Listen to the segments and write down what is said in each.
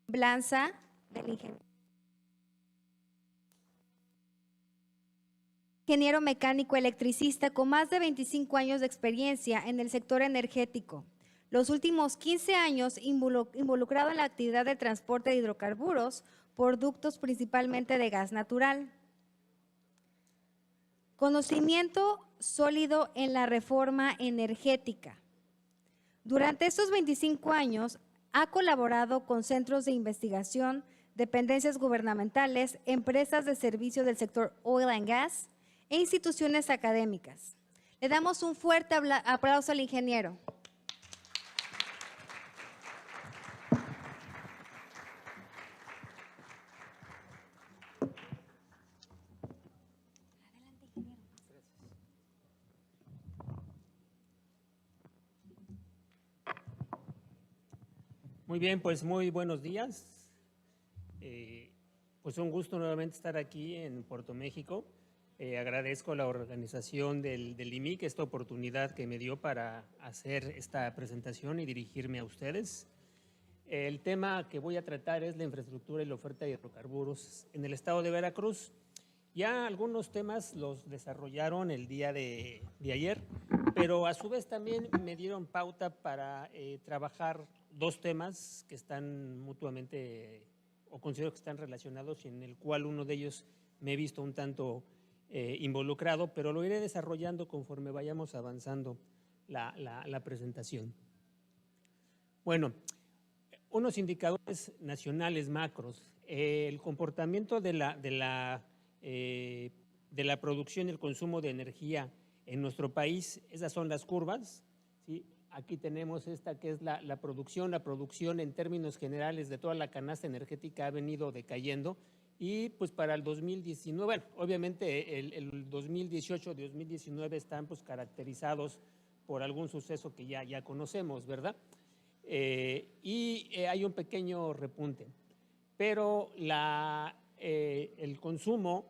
Blanza del ingeniero mecánico electricista con más de 25 años de experiencia en el sector energético. Los últimos 15 años involucrado en la actividad de transporte de hidrocarburos, productos principalmente de gas natural. Conocimiento sólido en la reforma energética. Durante estos 25 años ha colaborado con centros de investigación, dependencias gubernamentales, empresas de servicios del sector oil and gas e instituciones académicas. Le damos un fuerte aplauso al ingeniero. Muy bien, pues muy buenos días. Pues un gusto nuevamente estar aquí en Puerto México. Agradezco a la organización del IMIC esta oportunidad que me dio para hacer esta presentación y dirigirme a ustedes. El tema que voy a tratar es la infraestructura y la oferta de hidrocarburos en el estado de Veracruz. Ya algunos temas los desarrollaron el día de ayer, pero a su vez también me dieron pauta para trabajar dos temas que están mutuamente o considero que están relacionados y en el cual uno de ellos me he visto un tanto involucrado, pero lo iré desarrollando conforme vayamos avanzando la presentación. Bueno, unos indicadores nacionales macros. El comportamiento de la producción y el consumo de energía en nuestro país, esas son las curvas, ¿sí? Aquí tenemos esta que es la producción en términos generales de toda la canasta energética ha venido decayendo y pues para el 2019, bueno, obviamente el 2018 y 2019 están pues caracterizados por algún suceso que ya conocemos, ¿verdad? Hay un pequeño repunte, pero el consumo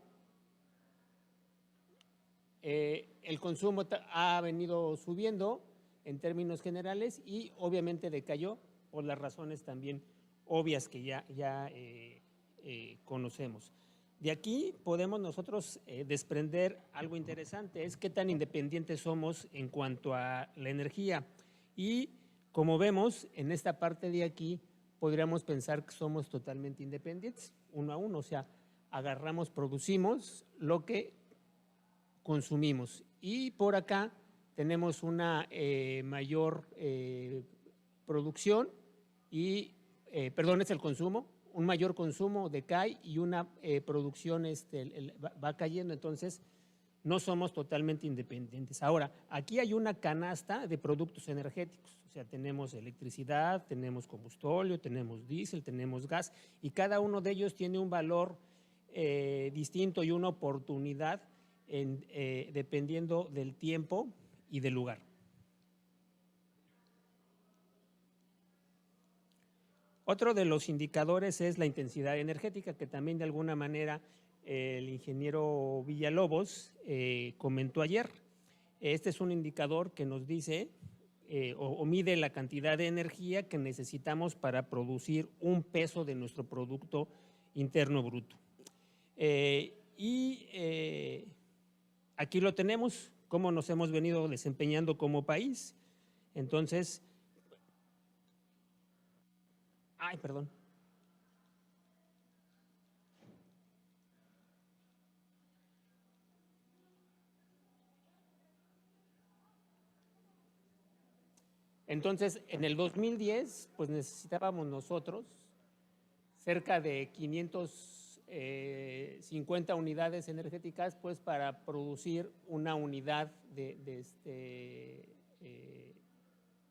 ha venido subiendo en términos generales y obviamente decayó por las razones también obvias que ya conocemos. De aquí podemos nosotros desprender algo interesante, es qué tan independientes somos en cuanto a la energía. Y como vemos, en esta parte de aquí podríamos pensar que somos totalmente independientes, uno a uno, o sea, agarramos, producimos lo que consumimos. Y por acá tenemos una mayor producción y, perdón, es el consumo, un mayor consumo decae y una producción va cayendo, entonces no somos totalmente independientes. Ahora, aquí hay una canasta de productos energéticos, o sea, tenemos electricidad, tenemos combustóleo, tenemos diésel, tenemos gas, y cada uno de ellos tiene un valor distinto y una oportunidad dependiendo del tiempo y del lugar. Otro de los indicadores es la intensidad energética, que también de alguna manera el ingeniero Villalobos comentó ayer. Este es un indicador que nos dice o mide la cantidad de energía que necesitamos para producir un peso de nuestro Producto Interno Bruto. Aquí lo tenemos, cómo nos hemos venido desempeñando como país. Entonces, perdón. Entonces, en el 2010, pues necesitábamos nosotros cerca de 550 unidades energéticas, pues para producir una unidad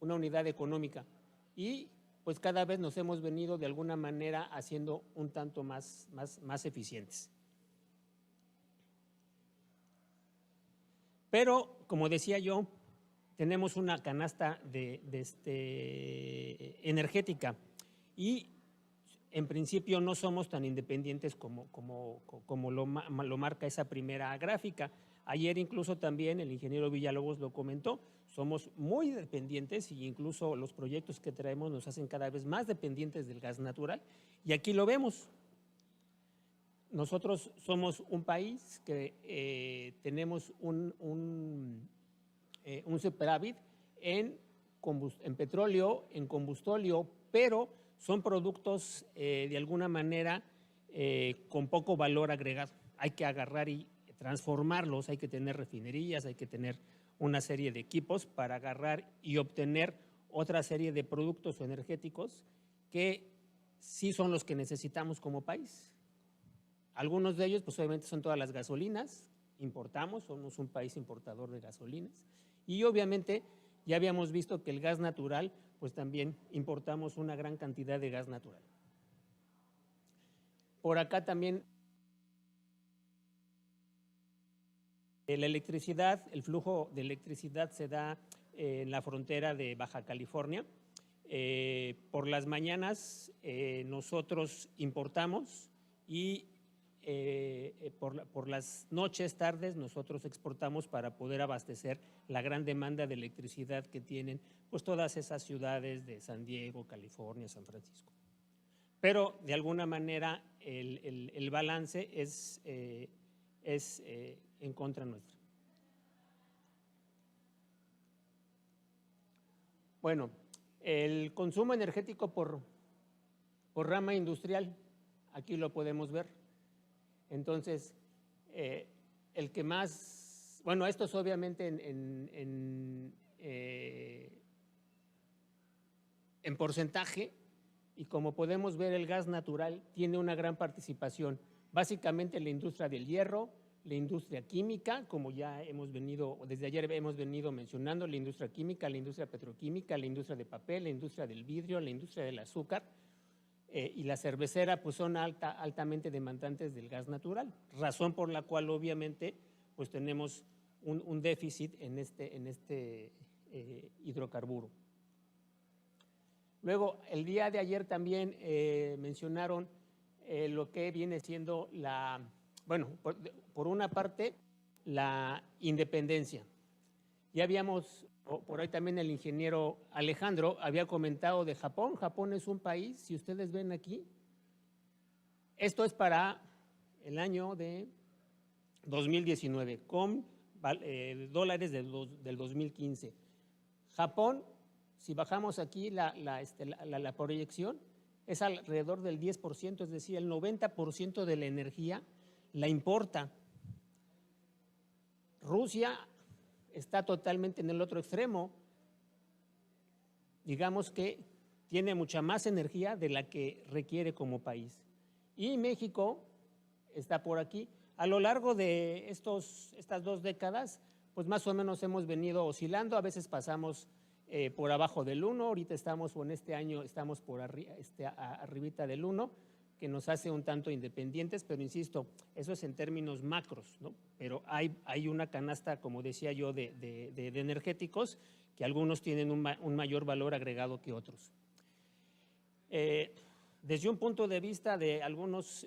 una unidad económica. Y pues cada vez nos hemos venido de alguna manera haciendo un tanto más eficientes. Pero, como decía yo, tenemos una canasta energética y en principio no somos tan independientes como lo marca esa primera gráfica. Ayer incluso también el ingeniero Villalobos lo comentó, somos muy dependientes y incluso los proyectos que traemos nos hacen cada vez más dependientes del gas natural y aquí lo vemos. Nosotros somos un país que tenemos un superávit en petróleo, en combustóleo, pero son productos de alguna manera con poco valor agregado. Hay que agarrar y transformarlos, hay que tener refinerías, hay que tener una serie de equipos para agarrar y obtener otra serie de productos energéticos que sí son los que necesitamos como país. Algunos de ellos, pues obviamente son todas las gasolinas, importamos, somos un país importador de gasolinas y obviamente ya habíamos visto que el gas natural, pues también importamos una gran cantidad de gas natural. Por acá también la electricidad, el flujo de electricidad se da en la frontera de Baja California. Por las mañanas nosotros importamos y por las noches, tardes, nosotros exportamos para poder abastecer la gran demanda de electricidad que tienen pues todas esas ciudades de San Diego, California, San Francisco. Pero de alguna manera el balance es en contra nuestra. Bueno, el consumo energético por rama industrial, aquí lo podemos ver. Entonces, el que más, bueno, esto es obviamente en porcentaje, y como podemos ver, el gas natural tiene una gran participación, básicamente en la industria del hierro, la industria química, como ya hemos venido, desde ayer hemos venido mencionando, la industria química, la industria petroquímica, la industria de papel, la industria del vidrio, la industria del azúcar, y la cervecera pues son altamente demandantes del gas natural, razón por la cual obviamente pues tenemos un déficit en este hidrocarburo. Luego, el día de ayer también mencionaron lo que viene siendo bueno, por una parte, la independencia. Ya habíamos, por ahí también el ingeniero Alejandro había comentado de Japón. Japón es un país, si ustedes ven aquí, esto es para el año de 2019, con dólares del 2015. Japón, si bajamos aquí la proyección, es alrededor del 10%, es decir, el 90% de la energía la importa. Rusia está totalmente en el otro extremo. Digamos que tiene mucha más energía de la que requiere como país. Y México está por aquí. A lo largo de estas 2 décadas, pues más o menos hemos venido oscilando, a veces pasamos por abajo del 1, ahorita estamos, o en este año estamos por arribita del 1, que nos hace un tanto independientes, pero insisto, eso es en términos macros, ¿no? Pero hay una canasta, como decía yo, de energéticos, que algunos tienen un mayor valor agregado que otros. Desde un punto de vista de algunos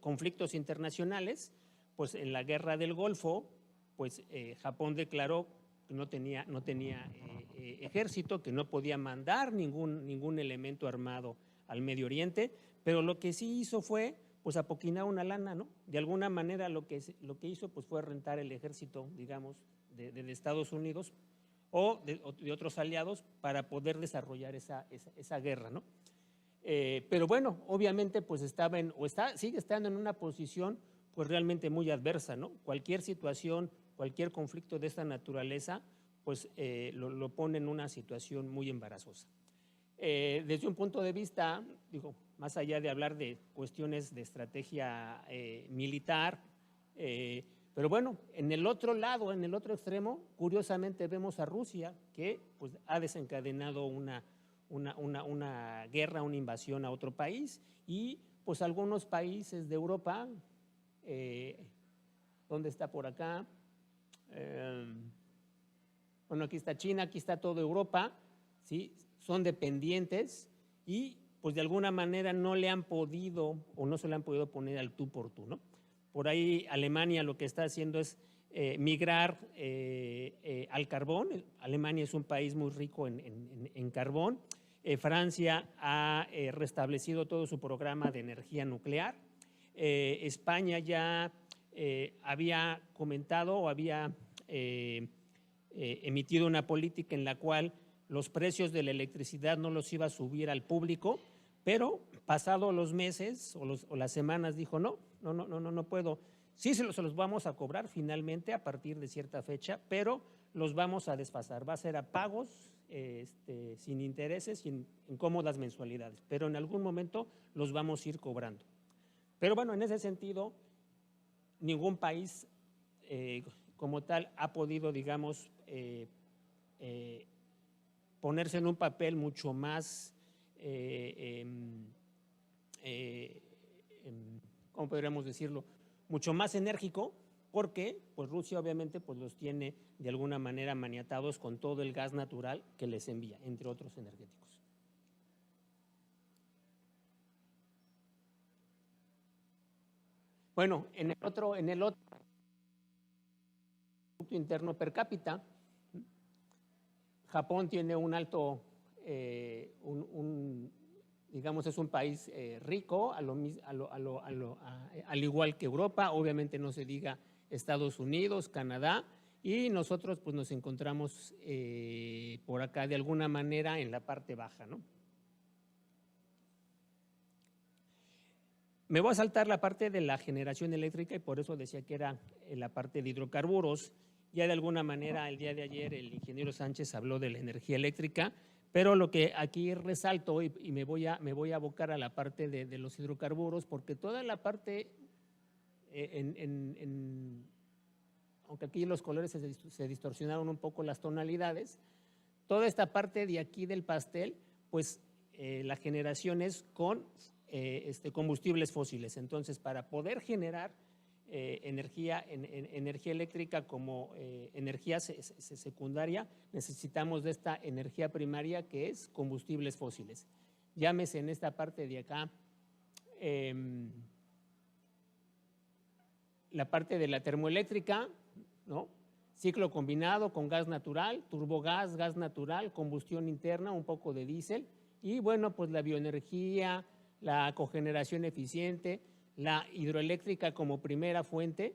conflictos internacionales, pues en la guerra del Golfo, pues Japón declaró que no tenía ejército, que no podía mandar ningún elemento armado al Medio Oriente, pero lo que sí hizo fue pues apoquinar una lana, ¿no? De alguna manera lo que hizo pues fue rentar el ejército, digamos, de Estados Unidos o de otros aliados para poder desarrollar esa guerra, ¿no? Pero bueno, obviamente pues sigue estando en una posición pues realmente muy adversa, ¿no? Cualquier situación, cualquier conflicto de esta naturaleza pues lo pone en una situación muy embarazosa. Desde un punto de vista, digo, más allá de hablar de cuestiones de estrategia militar, pero bueno, en el otro lado, en el otro extremo, curiosamente vemos a Rusia que pues, ha desencadenado una guerra, una invasión a otro país y pues algunos países de Europa, ¿dónde está por acá? Bueno, aquí está China, aquí está toda Europa, ¿sí? Son dependientes y pues de alguna manera no le han podido o no se le han podido poner al tú por tú, ¿no? Por ahí Alemania lo que está haciendo es migrar al carbón. Alemania es un país muy rico en carbón. Francia ha restablecido todo su programa de energía nuclear. España ya había comentado o había emitido una política en la cual los precios de la electricidad no los iba a subir al público, pero pasados los meses o las semanas dijo no puedo. Sí se los vamos a cobrar finalmente a partir de cierta fecha, pero los vamos a desfasar. Va a ser a pagos sin intereses y en cómodas mensualidades, pero en algún momento los vamos a ir cobrando. Pero bueno, en ese sentido, ningún país como tal ha podido, digamos, ponerse en un papel mucho más, ¿cómo podríamos decirlo? Mucho más enérgico, porque pues Rusia obviamente pues los tiene de alguna manera maniatados con todo el gas natural que les envía, entre otros energéticos. Bueno, en el otro Producto Interno Per cápita, Japón tiene un alto, digamos, es un país rico, al igual que Europa, obviamente no se diga Estados Unidos, Canadá, y nosotros pues nos encontramos por acá de alguna manera en la parte baja, ¿no? Me voy a saltar la parte de la generación eléctrica y por eso decía que era la parte de hidrocarburos. Ya de alguna manera el día de ayer el ingeniero Sánchez habló de la energía eléctrica, pero lo que aquí resalto y me voy a abocar a la parte de los hidrocarburos, porque toda la parte, aunque aquí los colores se distorsionaron un poco las tonalidades, toda esta parte de aquí del pastel, pues la generación es con combustibles fósiles. Entonces, para poder generar energía eléctrica como energía secundaria, necesitamos de esta energía primaria que es combustibles fósiles. Llámese en esta parte de acá la parte de la termoeléctrica, ¿no? Ciclo combinado con gas natural, turbogás, gas natural, combustión interna, un poco de diésel y bueno, pues la bioenergía, la cogeneración eficiente, la hidroeléctrica como primera fuente,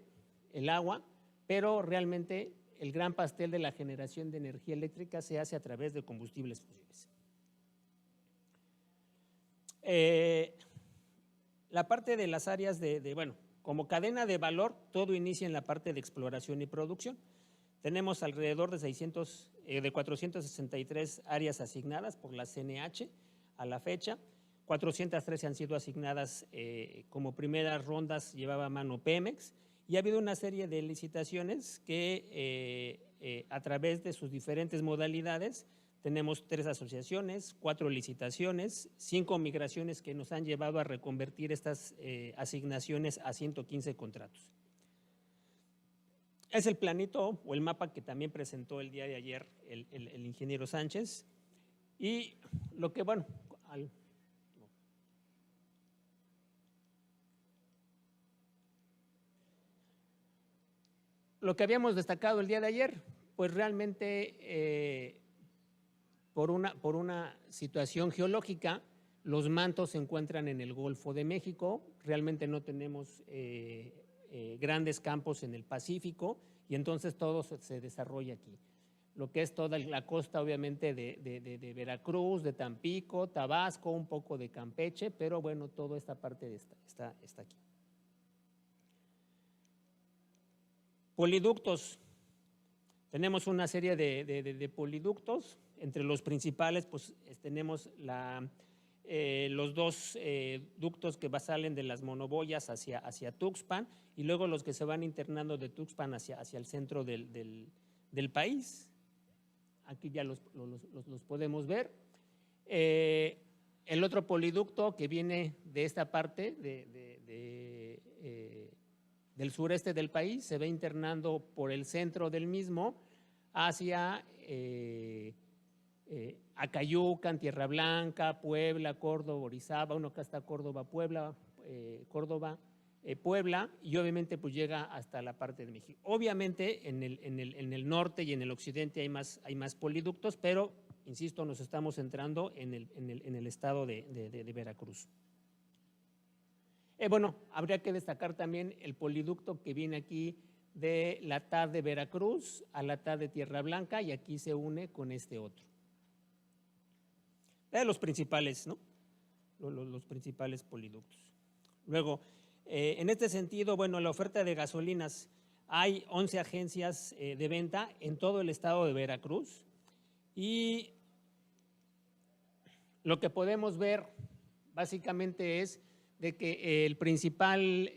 el agua, pero realmente el gran pastel de la generación de energía eléctrica se hace a través de combustibles fósiles. La parte de las áreas bueno, como cadena de valor, todo inicia en la parte de exploración y producción. Tenemos alrededor de 463 áreas asignadas por la CNH a la fecha. 413 han sido asignadas como primeras rondas, llevaba a mano Pemex, y ha habido una serie de licitaciones que a través de sus diferentes modalidades tenemos 3 asociaciones, 4 licitaciones, 5 migraciones que nos han llevado a reconvertir estas asignaciones a 115 contratos. Es el planito o el mapa que también presentó el día de ayer el ingeniero Sánchez, y lo que, bueno, lo que habíamos destacado el día de ayer, pues realmente por una situación geológica, los mantos se encuentran en el Golfo de México, realmente no tenemos grandes campos en el Pacífico y entonces todo se desarrolla aquí. Lo que es toda la costa obviamente de Veracruz, de Tampico, Tabasco, un poco de Campeche, pero bueno, toda esta parte está aquí. Poliductos. Tenemos una serie de poliductos. Entre los principales, pues tenemos los 2 ductos que salen de las monoboyas hacia Tuxpan y luego los que se van internando de Tuxpan hacia el centro del país. Aquí ya los podemos ver. El otro poliducto que viene de esta parte del sureste del país, se ve internando por el centro del mismo hacia Acayucan, Tierra Blanca, Puebla, Córdoba, Orizaba, uno acá está Córdoba, Puebla, Córdoba, Puebla, y obviamente pues llega hasta la parte de México. Obviamente en el norte y en el occidente hay más poliductos, pero, insisto, nos estamos centrando en el estado de Veracruz. Bueno, habría que destacar también el poliducto que viene aquí de la TAD de Veracruz a la TAD de Tierra Blanca, y aquí se une con este otro. Los principales, ¿no? Los principales poliductos. Luego, en este sentido, bueno, la oferta de gasolinas, hay 11 agencias de venta en todo el estado de Veracruz, y lo que podemos ver básicamente es de que el principal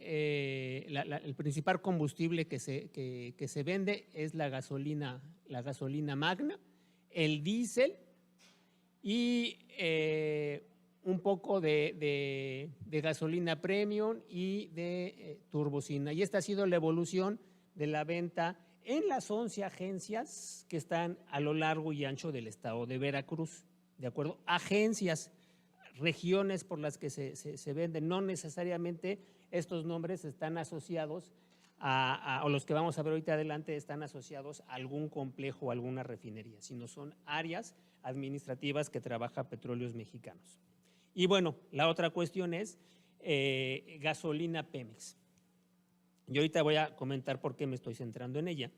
combustible que se vende es la gasolina magna, el diésel y un poco de gasolina premium y de turbocina. Y esta ha sido la evolución de la venta en las 11 agencias que están a lo largo y ancho del estado de Veracruz. ¿De acuerdo? Agencias, regiones por las que se venden. No necesariamente estos nombres están asociados o los que vamos a ver ahorita adelante están asociados a algún complejo o alguna refinería, sino son áreas administrativas que trabaja Petróleos Mexicanos. Y bueno, la otra cuestión es gasolina Pemex. Y ahorita voy a comentar por qué me estoy centrando en ella.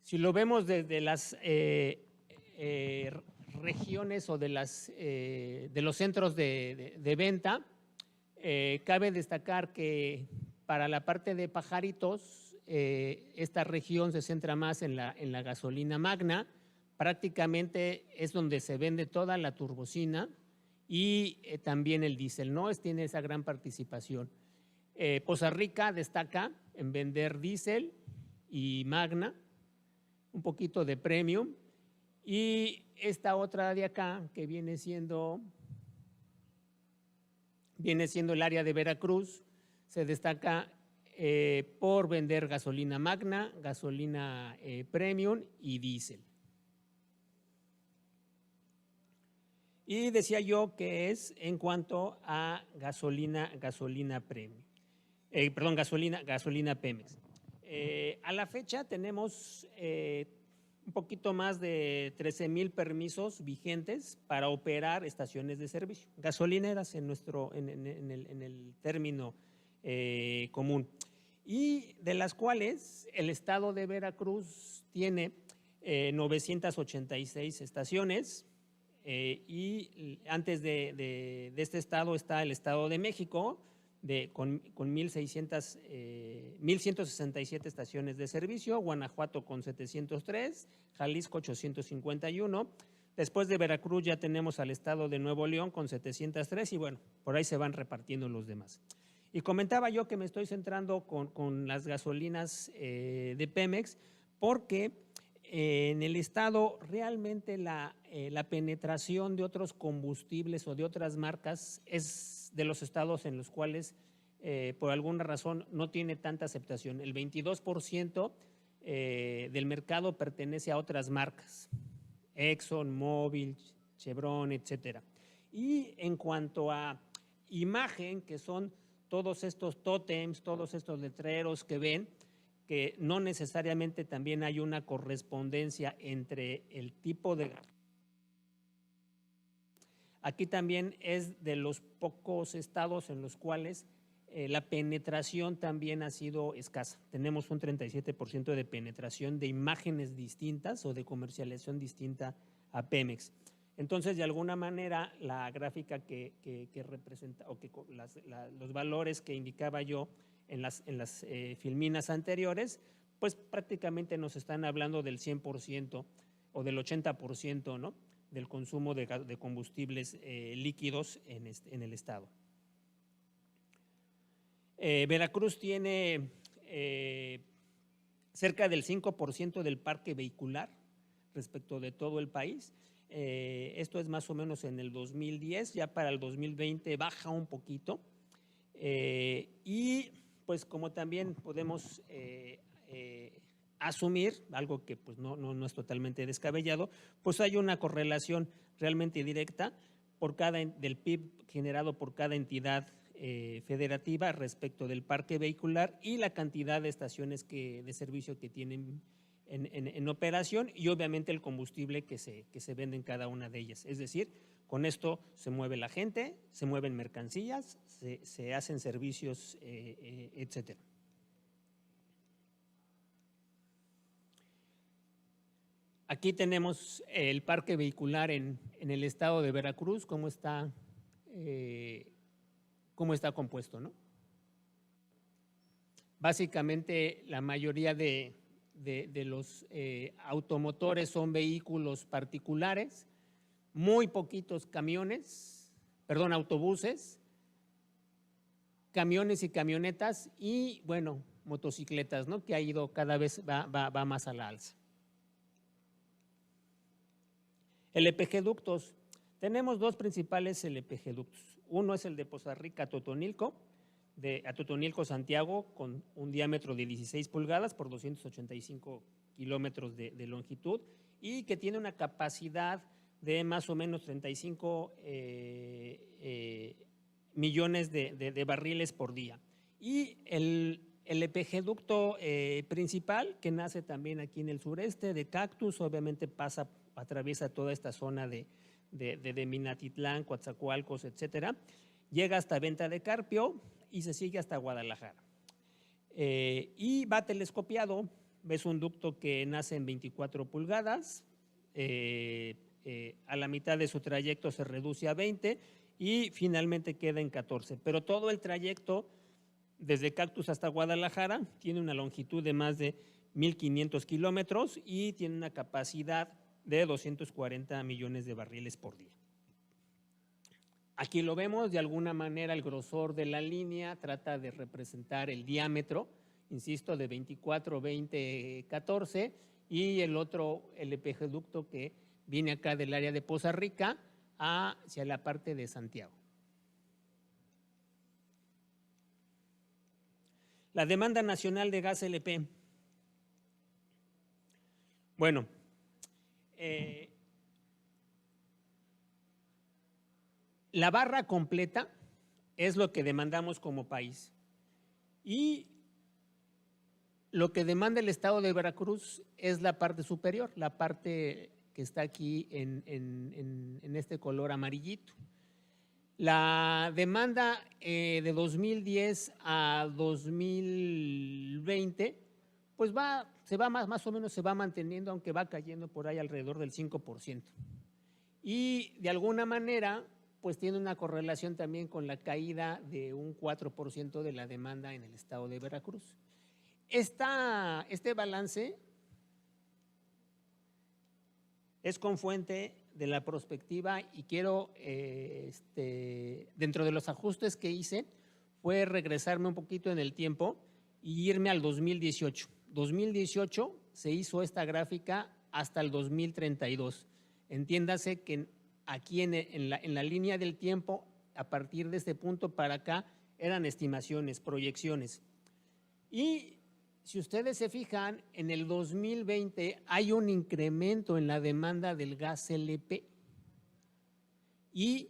Si lo vemos desde las regiones o de los centros de venta, cabe destacar que para la parte de Pajaritos, esta región se centra más en la gasolina magna. Prácticamente es donde se vende toda la turbocina y también el diésel, ¿no? Tiene esa gran participación. Poza Rica destaca en vender diésel y magna, un poquito de premium, y esta otra de acá que viene siendo el área de Veracruz, se destaca por vender gasolina magna, gasolina premium y diésel. Y decía yo que es en cuanto a gasolina premium, gasolina Pemex. A la fecha tenemos un poquito más de 13,000 permisos vigentes para operar estaciones de servicio, gasolineras en el término común, y de las cuales el estado de Veracruz tiene 986 estaciones. Y antes de este estado está el Estado de México con 1,167 estaciones de servicio, Guanajuato con 703, Jalisco 851. Después de Veracruz ya tenemos al Estado de Nuevo León con 703 y bueno, por ahí se van repartiendo los demás. Y comentaba yo que me estoy centrando con las gasolinas de Pemex porque en el estado realmente la penetración de otros combustibles o de otras marcas es de los estados en los cuales por alguna razón no tiene tanta aceptación. El 22% del mercado pertenece a otras marcas, Exxon, Mobil, Chevron, etcétera. Y en cuanto a imagen, que son todos estos tótems, todos estos letreros que ven, que no necesariamente también hay una correspondencia entre el tipo de… Aquí también es de los pocos estados en los cuales la penetración también ha sido escasa. Tenemos un 37% de penetración de imágenes distintas o de comercialización distinta a Pemex. Entonces, de alguna manera, la gráfica que representa, o que los valores que indicaba yo en las filminas anteriores, pues prácticamente nos están hablando del 100% o del 80%, ¿no?, del consumo de combustibles líquidos en el estado. Veracruz tiene cerca del 5% del parque vehicular respecto de todo el país. Esto es más o menos en el 2010, ya para el 2020 baja un poquito. Y pues como también podemos asumir, algo que pues no es totalmente descabellado, pues hay una correlación realmente directa del PIB generado por cada entidad federativa respecto del parque vehicular y la cantidad de estaciones de servicio que tienen en operación y obviamente el combustible que se vende en cada una de ellas. Es decir, con esto se mueve la gente, se mueven mercancías, se hacen servicios, etcétera. Aquí tenemos el parque vehicular en el estado de Veracruz, cómo está compuesto, ¿no? Básicamente la mayoría de los automotores son vehículos particulares, muy poquitos autobuses, camiones y camionetas y, bueno, motocicletas, ¿no? Que ha ido cada vez va más a la alza. LPG-ductos. Tenemos dos principales LPG-ductos. Uno es el de Poza Rica a Totonilco, a Totonilco, Santiago, con un diámetro de 16 pulgadas por 285 kilómetros de longitud y que tiene una capacidad de más o menos 35 millones de barriles por día. Y el LPG-ducto principal, que nace también aquí en el sureste de Cactus, obviamente atraviesa toda esta zona de Minatitlán, Coatzacoalcos, etcétera, llega hasta Venta de Carpio y se sigue hasta Guadalajara. Y va telescopiado, ves un ducto que nace en 24 pulgadas, a la mitad de su trayecto se reduce a 20 y finalmente queda en 14. Pero todo el trayecto, desde Cactus hasta Guadalajara, tiene una longitud de más de 1,500 kilómetros y tiene una capacidad de 240 millones de barriles por día. Aquí lo vemos, de alguna manera el grosor de la línea trata de representar el diámetro, insisto, de 24, 20, 14, y el otro LPG-ducto que viene acá del área de Poza Rica hacia la parte de Santiago. La demanda nacional de gas LP. Bueno, la barra completa es lo que demandamos como país y lo que demanda el estado de Veracruz es la parte superior, la parte que está aquí en este color amarillito. La demanda de 2010 a 2020 pues más o menos se va manteniendo, aunque va cayendo por ahí alrededor del 5%. Y de alguna manera, pues tiene una correlación también con la caída de un 4% de la demanda en el estado de Veracruz. Este balance es con fuente de la prospectiva y quiero, dentro de los ajustes que hice, fue regresarme un poquito en el tiempo y irme al 2018. 2018 se hizo esta gráfica hasta el 2032. Entiéndase que aquí en la línea del tiempo, a partir de este punto para acá, eran estimaciones, proyecciones. Y si ustedes se fijan, en el 2020 hay un incremento en la demanda del gas LP. Y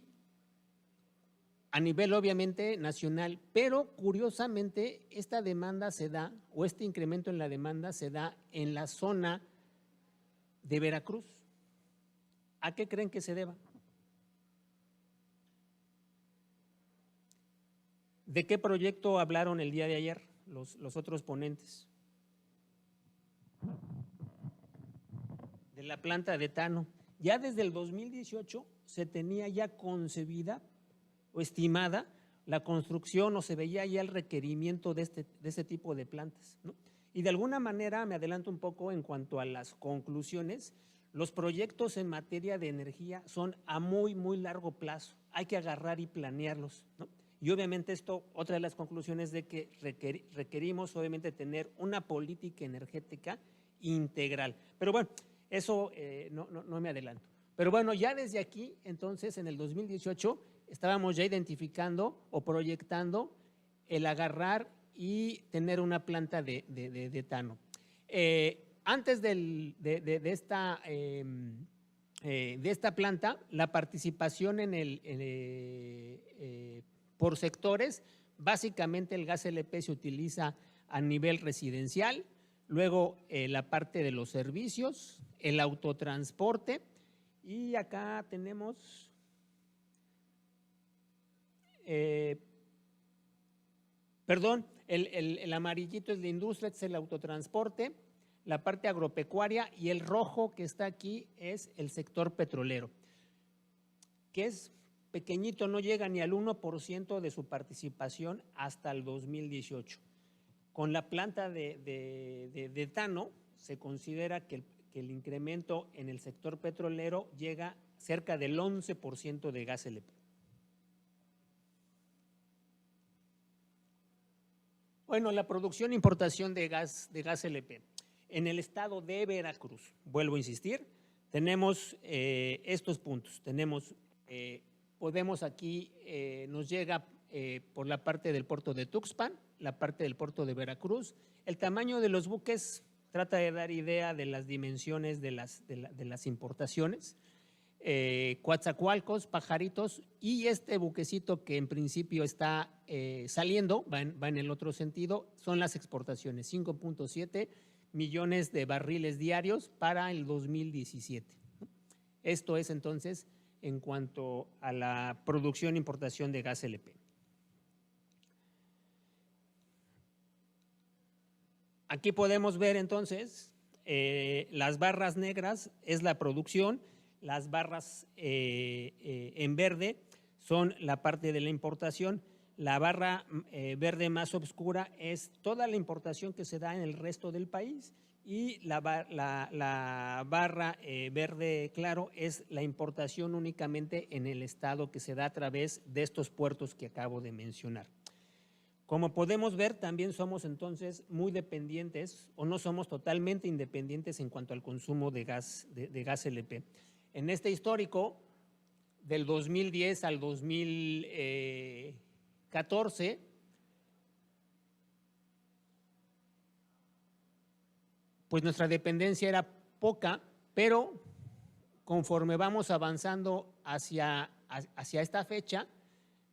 a nivel obviamente nacional, pero curiosamente esta demanda se da, o este incremento en la demanda se da en la zona de Veracruz. ¿A qué creen que se deba? ¿De qué proyecto hablaron el día de ayer los otros ponentes? De la planta de etano. Ya desde el 2018 se tenía ya concebida o estimada la construcción o se veía ya el requerimiento de este tipo de plantas, ¿no? Y de alguna manera, me adelanto un poco en cuanto a las conclusiones, los proyectos en materia de energía son a muy, muy largo plazo. Hay que agarrar y planearlos, ¿no? Y obviamente otra de las conclusiones de que requerimos obviamente tener una política energética integral. Pero bueno, eso no me adelanto. Pero bueno, ya desde aquí, entonces, en el 2018, estábamos ya identificando o proyectando el agarrar y tener una planta de etano. Antes de esta planta, la participación por sectores. Básicamente el gas LP se utiliza a nivel residencial, luego la parte de los servicios, el autotransporte, y acá tenemos el amarillito es la industria, es el autotransporte, la parte agropecuaria, y el rojo que está aquí es el sector petrolero, que es pequeñito, no llega ni al 1% de su participación hasta el 2018. Con la planta de etano se considera que el incremento en el sector petrolero llega cerca del 11% de gas LP. Bueno, la producción e importación de gas LP. En el estado de Veracruz, vuelvo a insistir, tenemos estos puntos. Podemos aquí, nos llega por la parte del puerto de Tuxpan, la parte del puerto de Veracruz. El tamaño de los buques trata de dar idea de las dimensiones de las importaciones. Coatzacoalcos, Pajaritos, y este buquecito que en principio está saliendo, va en el otro sentido, son las exportaciones, 5.7 millones de barriles diarios para el 2017. Esto es entonces en cuanto a la producción e importación de gas LP. Aquí podemos ver entonces las barras negras es la producción, las barras en verde son la parte de la importación, la barra verde más oscura es toda la importación que se da en el resto del país, y la barra verde claro es la importación únicamente en el estado que se da a través de estos puertos que acabo de mencionar. Como podemos ver, también somos entonces muy dependientes, o no somos totalmente independientes en cuanto al consumo de gas LP. En este histórico, del 2010 al 2014, pues nuestra dependencia era poca, pero conforme vamos avanzando hacia esta fecha,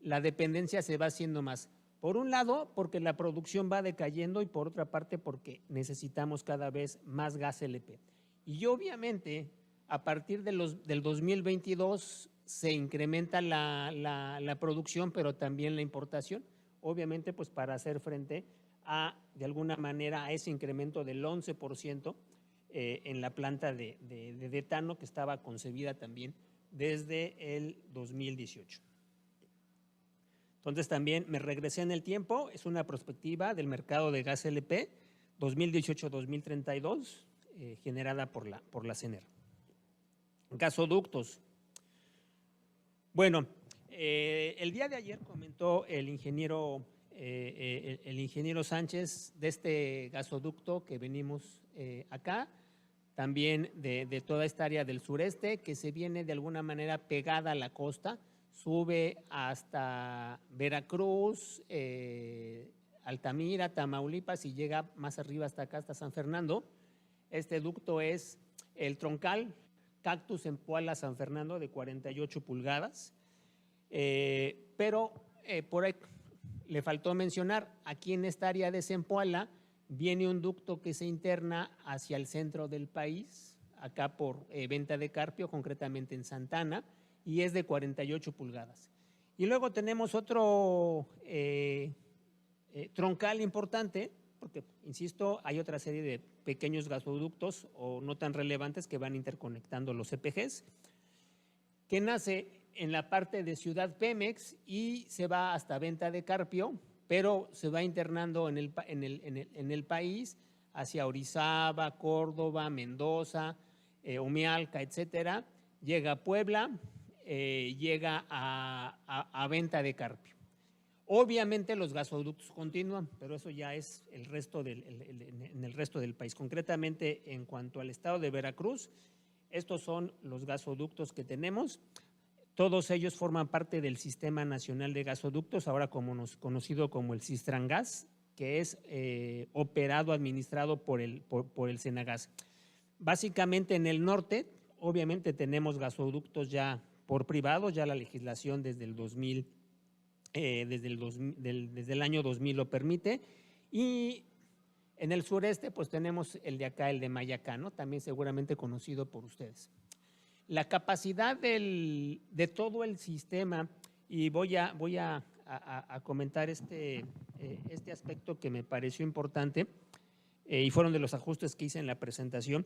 la dependencia se va haciendo más. Por un lado, porque la producción va decayendo, y por otra parte, porque necesitamos cada vez más gas LP. Y obviamente, a partir del 2022 se incrementa la producción, pero también la importación, obviamente pues para hacer frente de alguna manera a ese incremento del 11% en la planta de etano que estaba concebida también desde el 2018. Entonces también me regresé en el tiempo, es una perspectiva del mercado de gas LP 2018-2032 generada por la CNR. Gasoductos. Bueno, el día de ayer comentó el ingeniero Sánchez de este gasoducto que venimos acá, también de toda esta área del sureste que se viene de alguna manera pegada a la costa, sube hasta Veracruz, Altamira, Tamaulipas, y llega más arriba hasta acá, hasta San Fernando. Este ducto es el troncal Cactus Zempoala San Fernando de 48 pulgadas, pero por ahí le faltó mencionar, aquí en esta área de Zempoala viene un ducto que se interna hacia el centro del país, acá por Venta de Carpio, concretamente en Santana, y es de 48 pulgadas. Y luego tenemos otro troncal importante, porque, insisto, hay otra serie de pequeños gasoductos o no tan relevantes que van interconectando los CPGs, que nace en la parte de Ciudad Pemex y se va hasta Venta de Carpio, pero se va internando en el país hacia Orizaba, Córdoba, Mendoza, Omealca, etcétera. Llega a Puebla, llega a Venta de Carpio. Obviamente los gasoductos continúan, pero eso ya es en el resto del país. Concretamente, en cuanto al estado de Veracruz, estos son los gasoductos que tenemos. Todos ellos forman parte del Sistema Nacional de Gasoductos, ahora conocido como el Sistrangas, que es operado, administrado por el Senagas. Básicamente en el norte, obviamente tenemos gasoductos ya por privado, ya la legislación desde el 2000 desde el año 2000 lo permite. Y en el sureste, pues tenemos el de acá, el de Mayacán, ¿no? También seguramente conocido por ustedes. La capacidad de todo el sistema, y voy a comentar este aspecto que me pareció importante, y fueron de los ajustes que hice en la presentación.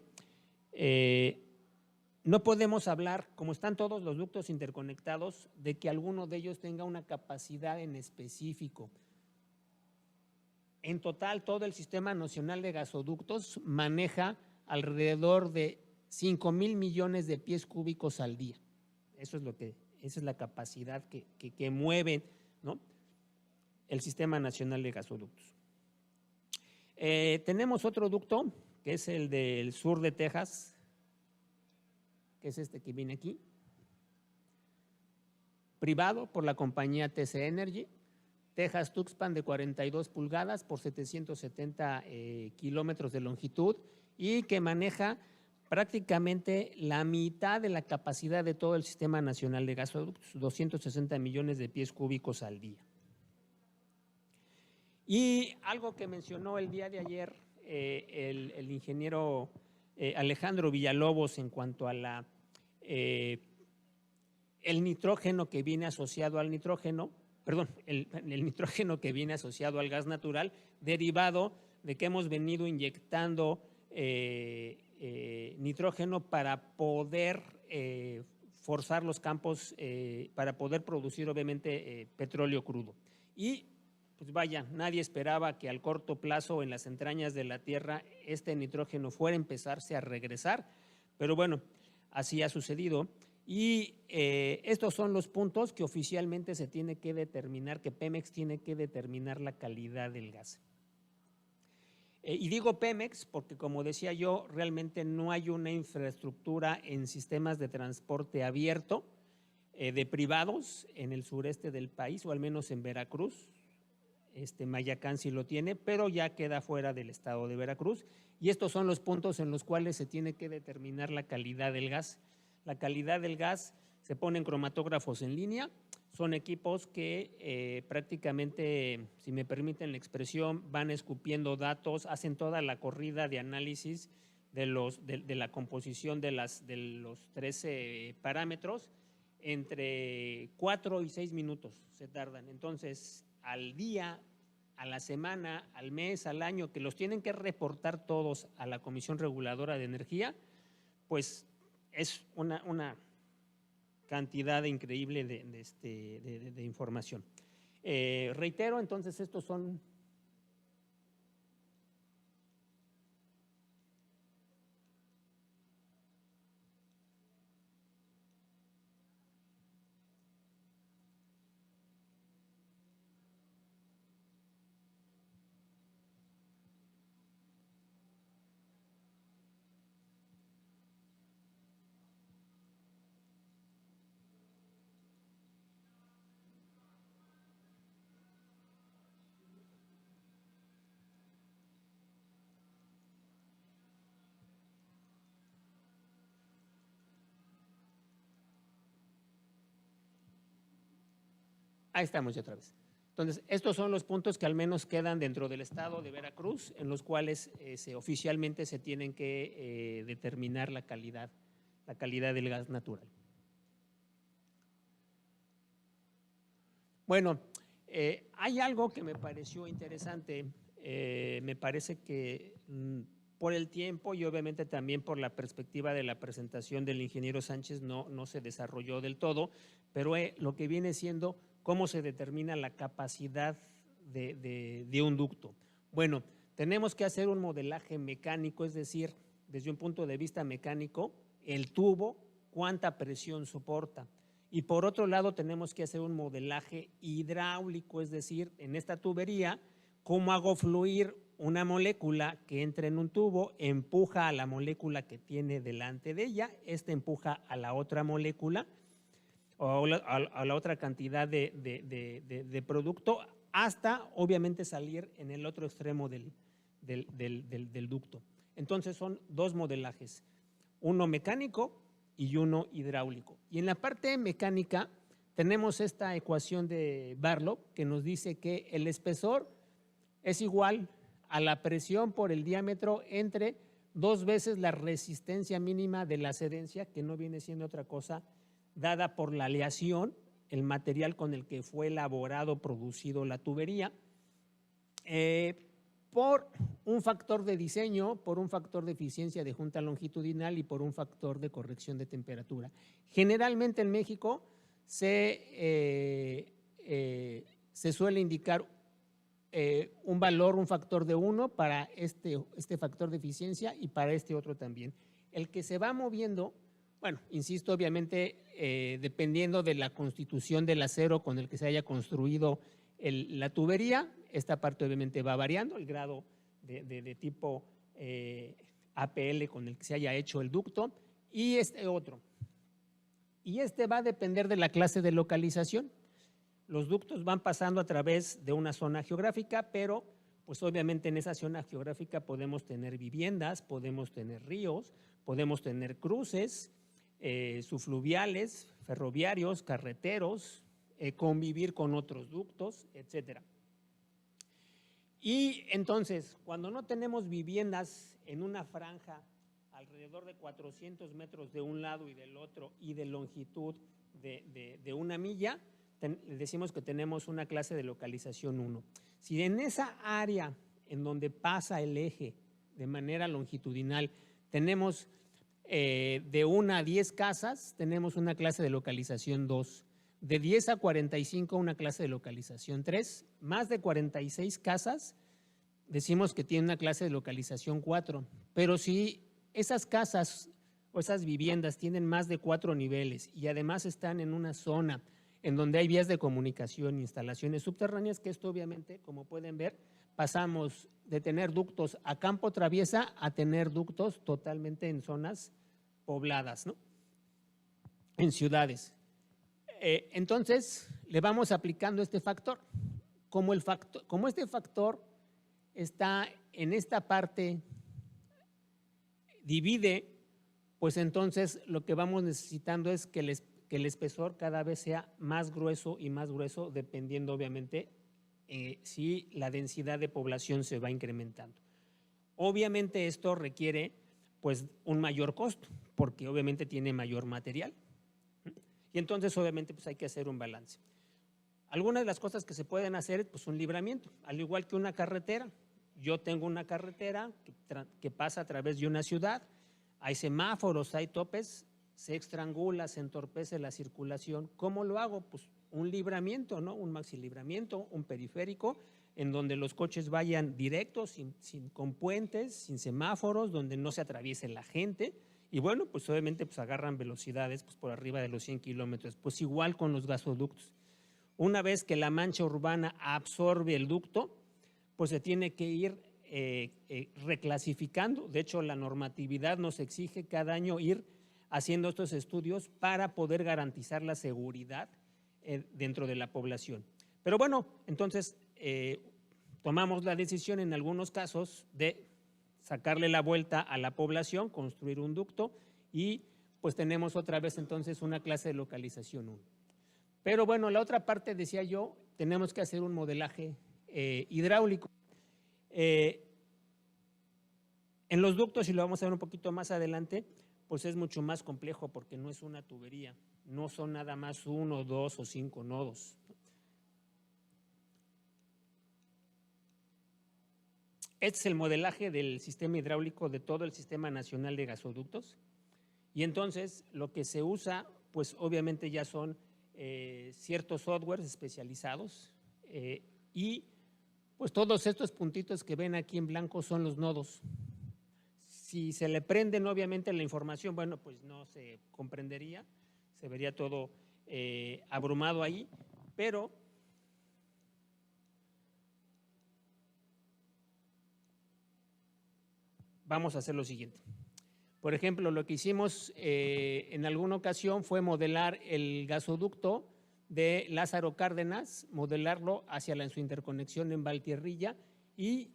No podemos hablar, como están todos los ductos interconectados, de que alguno de ellos tenga una capacidad en específico. En total, todo el Sistema Nacional de Gasoductos maneja alrededor de 5,000 millones de pies cúbicos al día. Esa es la capacidad que mueve, ¿no?, el Sistema Nacional de Gasoductos. Tenemos otro ducto, que es el del sur de Texas, que es este que viene aquí, privado por la compañía TC Energy, Texas Tuxpan, de 42 pulgadas por 770 kilómetros de longitud, y que maneja prácticamente la mitad de la capacidad de todo el Sistema Nacional de Gasoductos, 260 millones de pies cúbicos al día. Y algo que mencionó el día de ayer el ingeniero Alejandro Villalobos en cuanto a el nitrógeno que viene asociado al nitrógeno, perdón, el nitrógeno que viene asociado al gas natural, derivado de que hemos venido inyectando nitrógeno para poder forzar los campos, para poder producir obviamente petróleo crudo. Y pues vaya, nadie esperaba que al corto plazo en las entrañas de la Tierra este nitrógeno fuera a empezarse a regresar, pero bueno, así ha sucedido. Y estos son los puntos que oficialmente se tiene que determinar, que Pemex tiene que determinar la calidad del gas. Y digo Pemex porque, como decía yo, realmente no hay una infraestructura en sistemas de transporte abierto de privados en el sureste del país, o al menos en Veracruz. Mayacán sí lo tiene, pero ya queda fuera del estado de Veracruz. Y estos son los puntos en los cuales se tiene que determinar la calidad del gas. La calidad del gas se ponen cromatógrafos en línea, son equipos que prácticamente, si me permiten la expresión, van escupiendo datos, hacen toda la corrida de análisis de la composición de los 13 parámetros, entre 4 y 6 minutos se tardan. Entonces, al día, a la semana, al mes, al año, que los tienen que reportar todos a la Comisión Reguladora de Energía, pues es una cantidad increíble de información. Reitero, entonces, estos son ahí estamos ya otra vez. Entonces, estos son los puntos que al menos quedan dentro del estado de Veracruz, en los cuales oficialmente se tienen que determinar la calidad del gas natural. Bueno, hay algo que me pareció interesante. Me parece que por el tiempo y obviamente también por la perspectiva de la presentación del ingeniero Sánchez no se desarrolló del todo, pero lo que viene siendo cómo se determina la capacidad de un ducto. Bueno, tenemos que hacer un modelaje mecánico, es decir, desde un punto de vista mecánico, el tubo, cuánta presión soporta. Y por otro lado tenemos que hacer un modelaje hidráulico, es decir, en esta tubería, cómo hago fluir una molécula que entra en un tubo, empuja a la molécula que tiene delante de ella, esta empuja a la otra molécula o a la otra cantidad de producto, hasta obviamente salir en el otro extremo del ducto. Entonces son dos modelajes, uno mecánico y uno hidráulico. Y en la parte mecánica tenemos esta ecuación de Barlow que nos dice que el espesor es igual a la presión por el diámetro entre 2 veces la resistencia mínima de la cedencia, que no viene siendo otra cosa, dada por la aleación, el material con el que fue elaborado, producido la tubería, por un factor de diseño, por un factor de eficiencia de junta longitudinal y por un factor de corrección de temperatura. Generalmente en México se suele indicar un valor, un factor de 1 para este factor de eficiencia y para este otro también. El que se va moviendo, bueno, insisto, obviamente dependiendo de la constitución del acero con el que se haya construido la tubería, esta parte obviamente va variando, el grado de tipo APL con el que se haya hecho el ducto, y este otro. Y este va a depender de la clase de localización. Los ductos van pasando a través de una zona geográfica, pero pues obviamente en esa zona geográfica podemos tener viviendas, podemos tener ríos, podemos tener cruces, subfluviales, ferroviarios, carreteros, convivir con otros ductos, etcétera. Y entonces, cuando no tenemos viviendas en una franja alrededor de 400 metros de un lado y del otro y de longitud de una milla, decimos que tenemos una clase de localización 1. Si en esa área en donde pasa el eje de manera longitudinal tenemos de 1 a 10 casas, tenemos una clase de localización 2. De 10 a 45, una clase de localización 3. Más de 46 casas, decimos que tiene una clase de localización 4. Pero si esas casas o esas viviendas tienen más de 4 niveles y además están en una zona en donde hay vías de comunicación, instalaciones subterráneas, que esto obviamente, como pueden ver, pasamos de tener ductos a campo traviesa a tener ductos totalmente en zonas pobladas, ¿no? En ciudades. Entonces, le vamos aplicando este factor. Como este factor está en esta parte, divide, pues entonces lo que vamos necesitando es que el espesor cada vez sea más grueso y más grueso, dependiendo obviamente si la densidad de población se va incrementando. Obviamente esto requiere pues un mayor costo, porque obviamente tiene mayor material. Y entonces obviamente pues hay que hacer un balance. Algunas de las cosas que se pueden hacer, pues un libramiento, al igual que una carretera. Yo tengo una carretera que pasa a través de una ciudad, hay semáforos, hay topes, se estrangula, se entorpece la circulación. ¿Cómo lo hago? Pues un libramiento, ¿no? Un maxilibramiento, un periférico, en donde los coches vayan directos, con puentes, sin semáforos, donde no se atraviese la gente. Y bueno, pues obviamente pues agarran velocidades pues por arriba de los 100 kilómetros. Pues igual con los gasoductos. Una vez que la mancha urbana absorbe el ducto, pues se tiene que ir reclasificando. De hecho, la normatividad nos exige cada año ir haciendo estos estudios para poder garantizar la seguridad dentro de la población. Pero bueno, entonces tomamos la decisión en algunos casos de sacarle la vuelta a la población, construir un ducto y pues tenemos otra vez entonces una clase de localización 1. Pero bueno, la otra parte, decía yo, tenemos que hacer un modelaje hidráulico. En los ductos, y lo vamos a ver un poquito más adelante, pues es mucho más complejo porque no es una tubería, no son nada más 1, 2 o 5 nodos. Este es el modelaje del sistema hidráulico de todo el Sistema Nacional de Gasoductos. Y entonces lo que se usa, pues obviamente ya son ciertos softwares especializados y pues todos estos puntitos que ven aquí en blanco son los nodos. Si se le prenden obviamente la información, bueno, pues no se comprendería, se vería todo abrumado ahí, pero vamos a hacer lo siguiente. Por ejemplo, lo que hicimos en alguna ocasión fue modelar el gasoducto de Lázaro Cárdenas, modelarlo hacia su interconexión en Valtierrilla y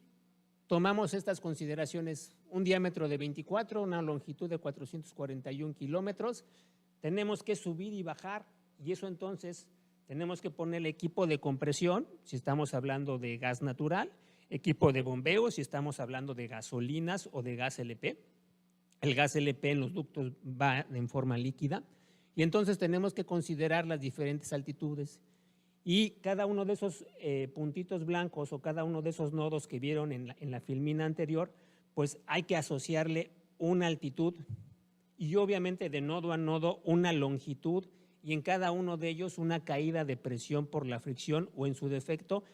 tomamos estas consideraciones: un diámetro de 24, una longitud de 441 kilómetros, tenemos que subir y bajar y eso entonces Tenemos que ponerle equipo de compresión, si estamos hablando de gas natural, equipo de bombeo, si estamos hablando de gasolinas o de gas LP. El gas LP en los ductos va en forma líquida y entonces tenemos que considerar las diferentes altitudes y cada uno de esos puntitos blancos o cada uno de esos nodos que vieron en la filmina anterior, pues hay que asociarle una altitud y obviamente de nodo a nodo una longitud y en cada uno de ellos una caída de presión por la fricción o en su defecto,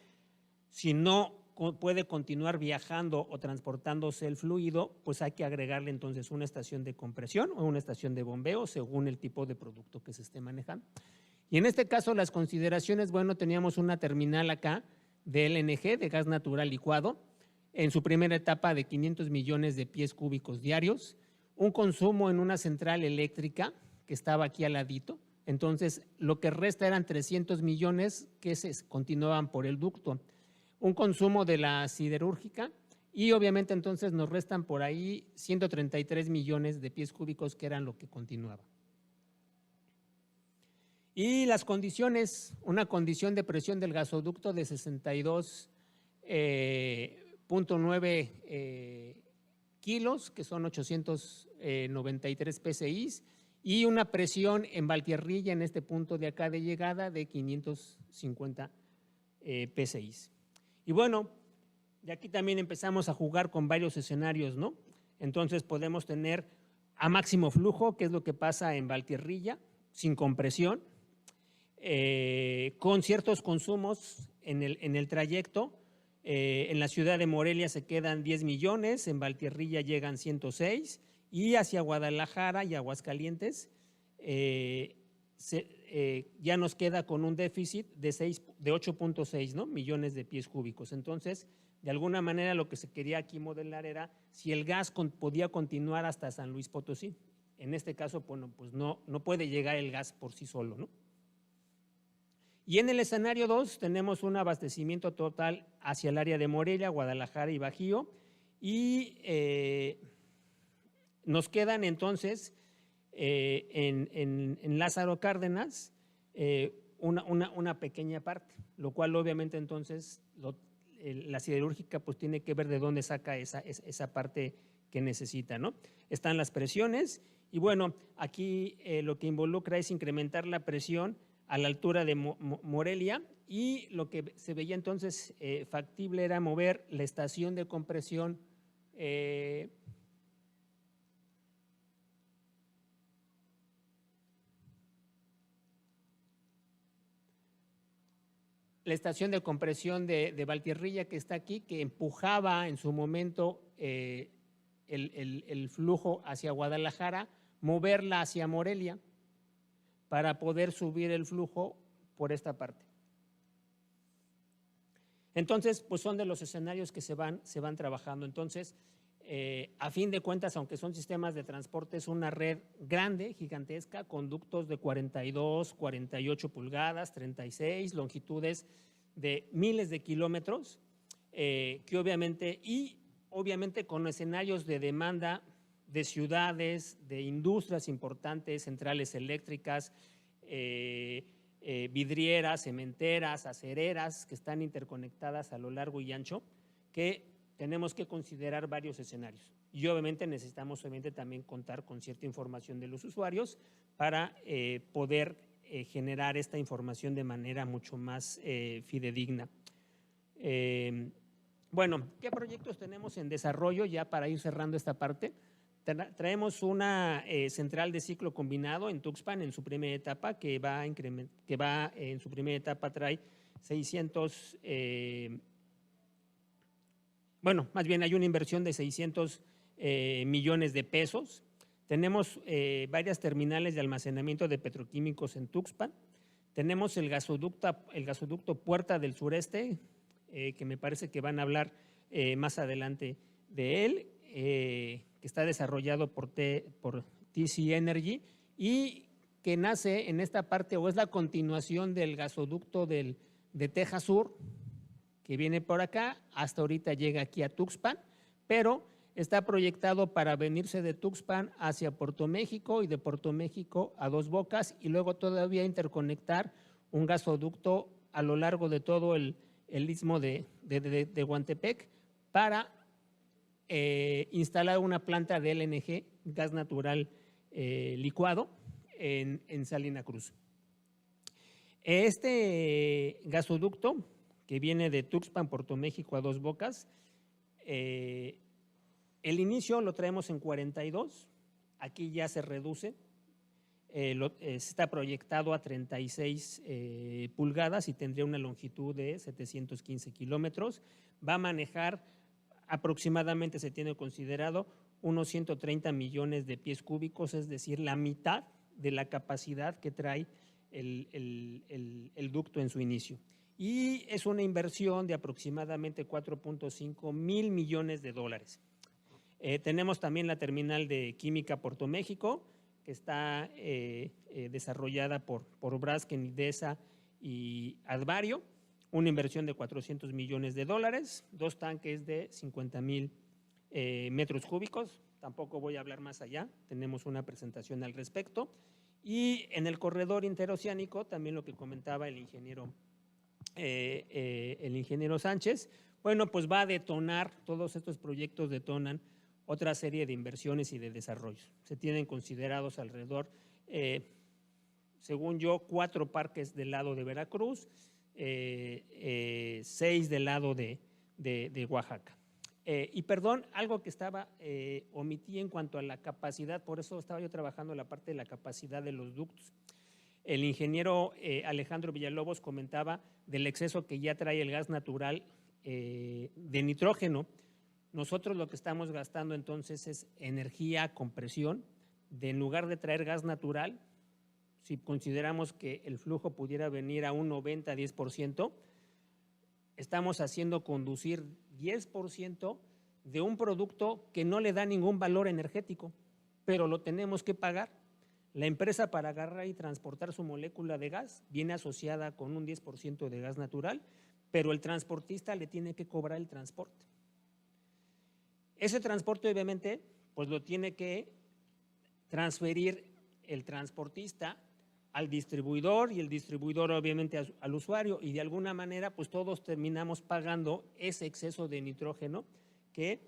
si no puede continuar viajando o transportándose el fluido, pues hay que agregarle entonces una estación de compresión o una estación de bombeo según el tipo de producto que se esté manejando. Y en este caso las consideraciones, bueno, teníamos una terminal acá de LNG, de gas natural licuado, en su primera etapa de 500 millones de pies cúbicos diarios, un consumo en una central eléctrica que estaba aquí al ladito, entonces lo que resta eran 300 millones que se continuaban por el ducto, un consumo de la siderúrgica y obviamente entonces nos restan por ahí 133 millones de pies cúbicos que eran lo que continuaba. Y las condiciones, una condición de presión del gasoducto de 62.9 kilos, que son 893 PSI, y una presión en Valtierrilla, en este punto de acá de llegada, de 550 PSI. Y bueno, de aquí también empezamos a jugar con varios escenarios, ¿no? Entonces podemos tener a máximo flujo, que es lo que pasa en Valtierrilla, sin compresión, con ciertos consumos en el trayecto. En la ciudad de Morelia se quedan 10 millones, en Valtierrilla llegan 106 y hacia Guadalajara y Aguascalientes ya nos queda con un déficit de 8.6, ¿no?, millones de pies cúbicos. Entonces, de alguna manera lo que se quería aquí modelar era si el gas podía continuar hasta San Luis Potosí. En este caso, bueno, pues no puede llegar el gas por sí solo, ¿no? Y en el escenario 2 tenemos un abastecimiento total hacia el área de Morelia, Guadalajara y Bajío y nos quedan entonces en Lázaro Cárdenas una pequeña parte, lo cual obviamente entonces la siderúrgica pues tiene que ver de dónde saca esa parte que necesita, ¿no? Están las presiones y bueno, aquí lo que involucra es incrementar la presión a la altura de Morelia y lo que se veía entonces factible era mover la estación de compresión de Valtierrilla que está aquí, que empujaba en su momento el flujo hacia Guadalajara, moverla hacia Morelia para poder subir el flujo por esta parte. Entonces, pues son de los escenarios que se van trabajando. Entonces, a fin de cuentas, aunque son sistemas de transporte, es una red grande, gigantesca, con ductos de 42, 48 pulgadas, 36, longitudes de miles de kilómetros, que obviamente con escenarios de demanda de ciudades, de industrias importantes, centrales eléctricas, vidrieras, cementeras, acereras, que están interconectadas a lo largo y ancho, que tenemos que considerar varios escenarios. Y obviamente necesitamos también contar con cierta información de los usuarios para poder generar esta información de manera mucho más fidedigna. Bueno, ¿qué proyectos tenemos en desarrollo ya para ir cerrando esta parte? Traemos una central de ciclo combinado en Tuxpan en su primera etapa, que va en su primera etapa trae 600, bueno, más bien hay una inversión de 600 millones de pesos. Tenemos varias terminales de almacenamiento de petroquímicos en Tuxpan. Tenemos el gasoducto Puerta del Sureste, que me parece que van a hablar más adelante de él, que está desarrollado por TC Energy y que nace en esta parte o es la continuación del gasoducto de Texas Sur, que viene por acá, hasta ahorita llega aquí a Tuxpan, pero está proyectado para venirse de Tuxpan hacia Puerto México y de Puerto México a Dos Bocas y luego todavía interconectar un gasoducto a lo largo de todo el istmo de Tehuantepec para instalar una planta de LNG, gas natural licuado, en Salina Cruz. Este gasoducto, que viene de Tuxpan, Puerto México, a Dos Bocas, el inicio lo traemos en 42, aquí ya se reduce, está proyectado a 36 pulgadas y tendría una longitud de 715 kilómetros. Va a manejar aproximadamente, se tiene considerado, unos 130 millones de pies cúbicos, es decir, la mitad de la capacidad que trae el ducto en su inicio. Y es una inversión de aproximadamente 4.5 mil millones de dólares. Tenemos también la terminal de Química Puerto México, que está desarrollada por Braskem, Idesa y Advario, una inversión de 400 millones de dólares, 2 tanques de 50,000 metros cúbicos, tampoco voy a hablar más allá, tenemos una presentación al respecto. Y en el corredor interoceánico, también lo que comentaba el ingeniero Sánchez, bueno, pues va a detonar, todos estos proyectos detonan otra serie de inversiones y de desarrollos. Se tienen considerados alrededor, según yo, 4 parques del lado de Veracruz, 6 del lado de Oaxaca. Y perdón, algo que omití en cuanto a la capacidad, por eso estaba yo trabajando la parte de la capacidad de los ductos. El ingeniero Alejandro Villalobos comentaba del exceso que ya trae el gas natural de nitrógeno. Nosotros lo que estamos gastando entonces es energía con presión, en lugar de traer gas natural, si consideramos que el flujo pudiera venir a un 90-10%, estamos haciendo conducir 10% de un producto que no le da ningún valor energético, pero lo tenemos que pagar. La empresa, para agarrar y transportar su molécula de gas, viene asociada con un 10% de gas natural, pero el transportista le tiene que cobrar el transporte. Ese transporte, obviamente, pues lo tiene que transferir el transportista al distribuidor y el distribuidor obviamente al usuario, y de alguna manera pues todos terminamos pagando ese exceso de nitrógeno que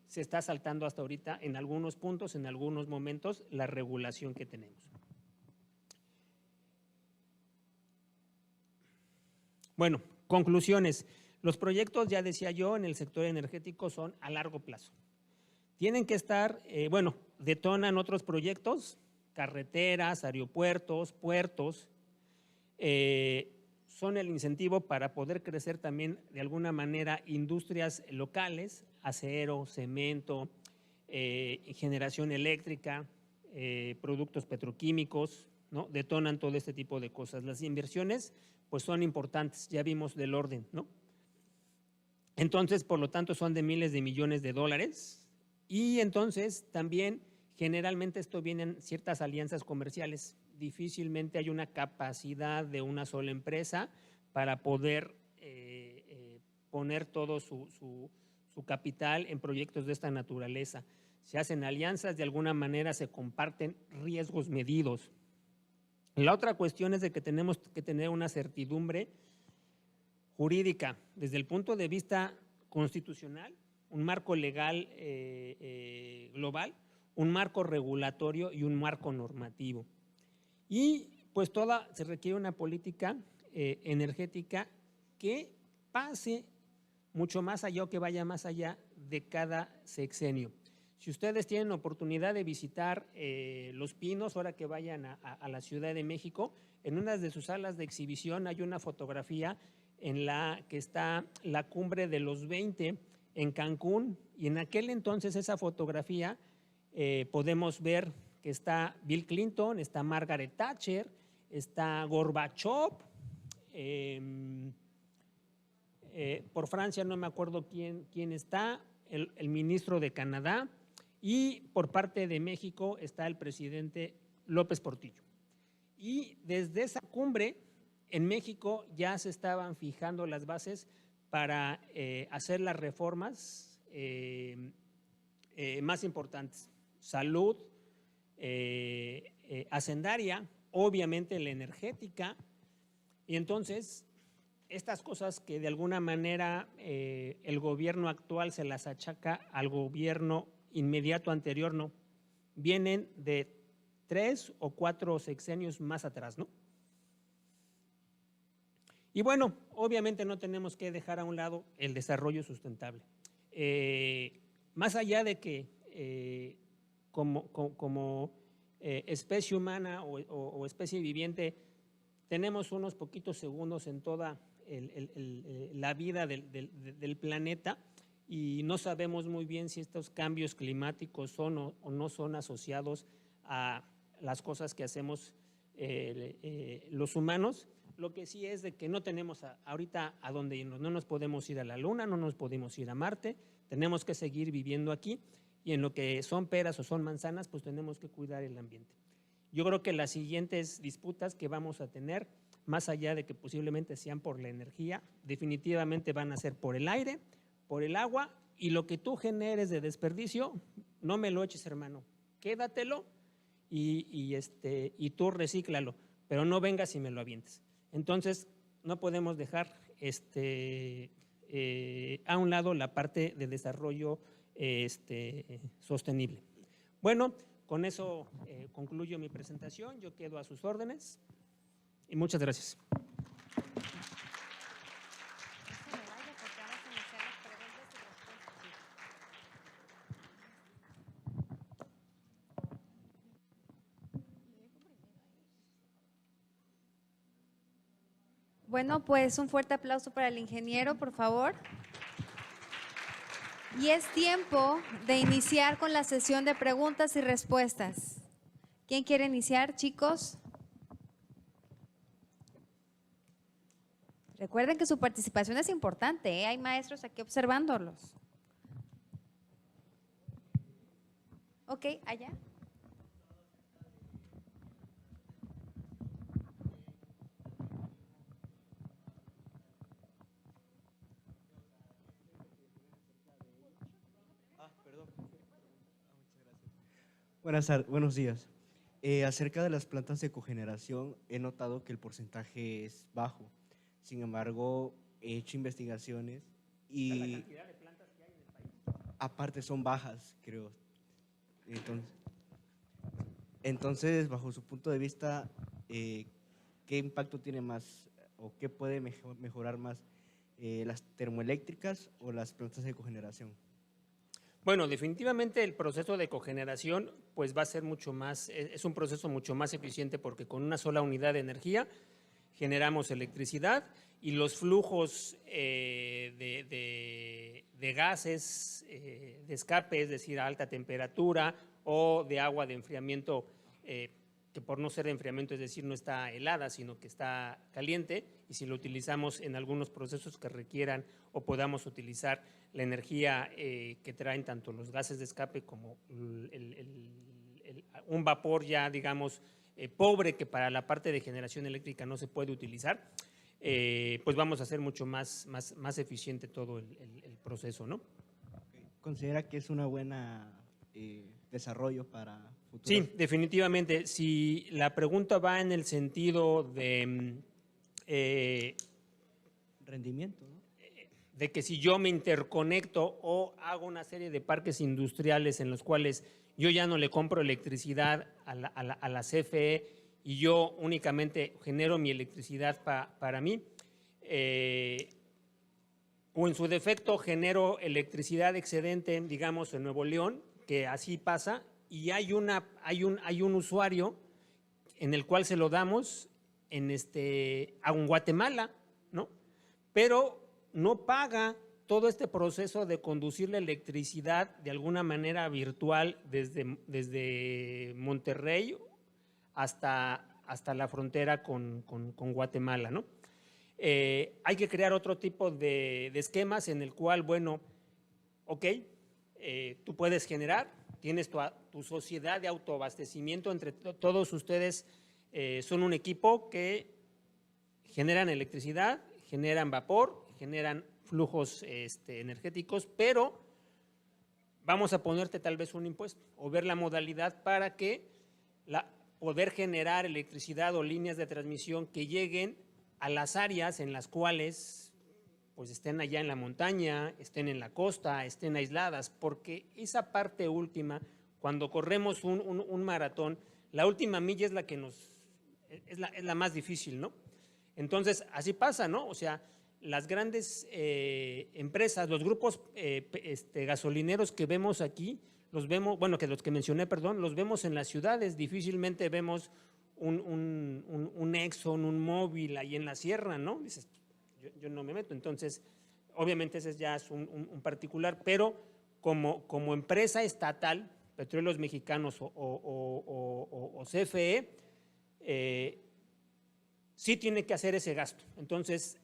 se está saltando hasta ahorita en algunos puntos, en algunos momentos, la regulación que tenemos. Bueno, conclusiones. Los proyectos, ya decía yo, en el sector energético son a largo plazo. Tienen que estar, detonan otros proyectos, carreteras, aeropuertos, puertos, son el incentivo para poder crecer también de alguna manera industrias locales, acero, cemento, generación eléctrica, productos petroquímicos, ¿no? Detonan todo este tipo de cosas. Las inversiones pues son importantes, ya vimos del orden, ¿no? Entonces, por lo tanto, son de miles de millones de dólares, y entonces también generalmente esto viene en ciertas alianzas comerciales. Difícilmente hay una capacidad de una sola empresa para poder poner todo su capital en proyectos de esta naturaleza. Se hacen alianzas, de alguna manera se comparten riesgos medidos. La otra cuestión es de que tenemos que tener una certidumbre jurídica desde el punto de vista constitucional, un marco legal global, un marco regulatorio y un marco normativo. Y pues se requiere una política energética que pase mucho más allá o que vaya más allá de cada sexenio. Si ustedes tienen oportunidad de visitar Los Pinos, ahora que vayan a la Ciudad de México, en una de sus salas de exhibición hay una fotografía en la que está la cumbre de los 20 en Cancún, y en aquel entonces esa fotografía podemos ver que está Bill Clinton, está Margaret Thatcher, está Gorbachev, por Francia no me acuerdo quién está, el ministro de Canadá, y por parte de México está el presidente López Portillo. Y desde esa cumbre en México ya se estaban fijando las bases para hacer las reformas más importantes: salud, hacendaria, obviamente la energética, y entonces estas cosas que de alguna manera el gobierno actual se las achaca al gobierno inmediato anterior, no, vienen de 3 o 4 sexenios más atrás, ¿no? Y bueno, obviamente no tenemos que dejar a un lado el desarrollo sustentable. Más allá de que como especie humana o especie viviente tenemos unos poquitos segundos en toda la vida del planeta y no sabemos muy bien si estos cambios climáticos son o no son asociados a las cosas que hacemos los humanos. Lo que sí es de que no tenemos ahorita a dónde irnos, no nos podemos ir a la Luna, no nos podemos ir a Marte, tenemos que seguir viviendo aquí y en lo que son peras o son manzanas, pues tenemos que cuidar el ambiente. Yo creo que las siguientes disputas que vamos a tener, más allá de que posiblemente sean por la energía, definitivamente van a ser por el aire, por el agua, y lo que tú generes de desperdicio, no me lo eches, hermano, quédatelo y tú recíclalo, pero no vengas y me lo avientes. Entonces, no podemos dejar a un lado la parte de desarrollo sostenible. Bueno, con eso concluyo mi presentación, yo quedo a sus órdenes y muchas gracias. Bueno, pues un fuerte aplauso para el ingeniero, por favor. Y es tiempo de iniciar con la sesión de preguntas y respuestas. ¿Quién quiere iniciar, chicos? Recuerden que su participación es importante, ¿eh? Hay maestros aquí observándolos. Ok, allá. Buenos días. Acerca de las plantas de cogeneración, he notado que el porcentaje es bajo. Sin embargo, he hecho investigaciones y la cantidad de plantas que hay en el país, aparte son bajas, creo. Entonces, bajo su punto de vista, ¿qué impacto tiene más o qué puede mejorar más, las termoeléctricas o las plantas de cogeneración? Bueno, definitivamente el proceso de cogeneración pues va a ser mucho más, es un proceso mucho más eficiente porque con una sola unidad de energía generamos electricidad y los flujos de gases de escape, es decir, a alta temperatura o de agua de enfriamiento, que por no ser de enfriamiento, es decir, no está helada, sino que está caliente, y si lo utilizamos en algunos procesos que requieran o podamos utilizar la energía que traen tanto los gases de escape como un vapor ya, digamos, pobre que para la parte de generación eléctrica no se puede utilizar, pues vamos a hacer mucho más eficiente todo el proceso, ¿no? ¿Considera que es una buena desarrollo para futuros? Sí, definitivamente. Si la pregunta va en el sentido de rendimiento, ¿no? De que si yo me interconecto o hago una serie de parques industriales en los cuales yo ya no le compro electricidad a la CFE y yo únicamente genero mi electricidad para mí, o en su defecto genero electricidad excedente, digamos, en Nuevo León, que así pasa, y hay un usuario en el cual se lo damos a un Guatemala, ¿no? Pero no paga todo este proceso de conducir la electricidad de alguna manera virtual desde Monterrey hasta la frontera con Guatemala, ¿no? Hay que crear otro tipo de esquemas en el cual, bueno, ok, tú puedes generar, tienes tu sociedad de autoabastecimiento, entre todos ustedes son un equipo que generan electricidad, generan vapor, generan flujos energéticos, pero vamos a ponerte tal vez un impuesto o ver la modalidad para que poder generar electricidad o líneas de transmisión que lleguen a las áreas en las cuales pues estén allá en la montaña, estén en la costa, estén aisladas, porque esa parte última, cuando corremos un maratón, la última milla es la que es la más difícil, ¿no? Entonces, así pasa, ¿no? O sea, las grandes empresas, los grupos gasolineros que vemos aquí, los vemos, bueno, que los que mencioné, perdón, los vemos en las ciudades, difícilmente vemos un Exxon, un Móvil ahí en la sierra, ¿no? Dices, yo no me meto. Entonces, obviamente ese ya es un particular, pero como empresa estatal, Petróleos Mexicanos o CFE, sí tiene que hacer ese gasto. Entonces,